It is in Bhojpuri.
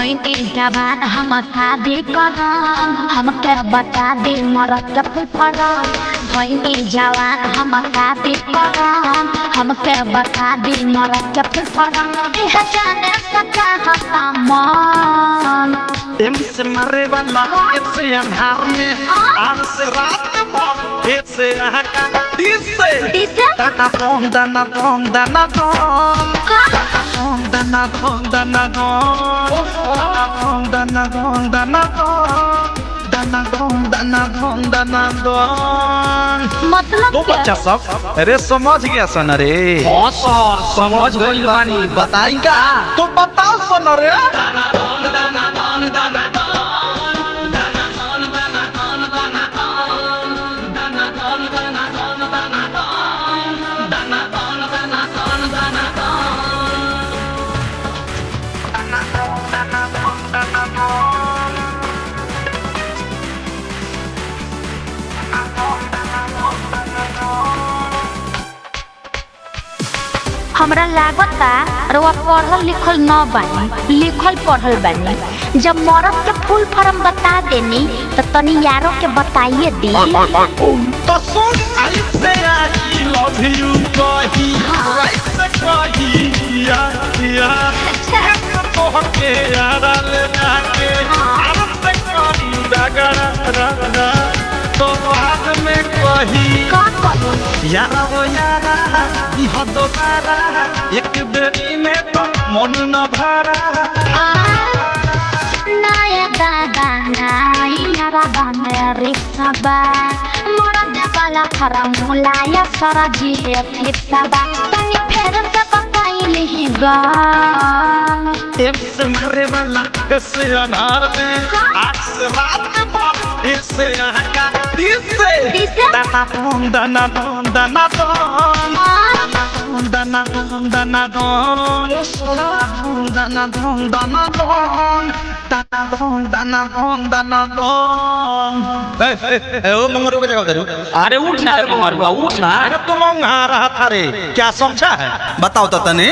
भइनी जवान हम शादी करम हमके बता दे मरद के फरम भइनी जवान हम शादी करम हमके बता दे मरद के फरम इह जाने सका मन से मरे वाला इससे अंधार में आज से रात में इससे हका इससे दाना दम दाना दम दाना दम दाना दम दाना दम दाना दम दाना दम दाना दम दाना दम मतलब तो बच्चा सब अरे समझ गया सन रे हाँ सर समझ गई बानी बताई का तो बताओ सन रे हमरा लागता रउआ पढ़ल लिखल न बानी लिखल पढ़ल बानी जब मरद के फुल फॉर्म बता देनी तो तनी यारों के बताइए दी तो सुन आई से आई लव यू कही राइट से कही या तो हके यारा ले जाके आरत से कही डगरा तो हाथ में कही का करूं यारा वो यारा यह दोबारा एक बेरी में तो मन न भरा नाया दादा नाया राधा मेरी सबा मरद वाला फॉर्मूला सारा जी फिर सबा तनी फेर से बताइली गा इससे मरे वाला इससे अनार में आज से रात के बाद इससे यहाँ का इससे दाना दम दाना दम दाना दम दाना दम दाना दम दाना दम दाना दम दाना दम दाना दम दाना दम ओ मंगरू के जगह अरे उठ ना रे कुमार बाबू उठ ना अरे तुम मंगा रहा था रे क्या समझा है बताओ तो तने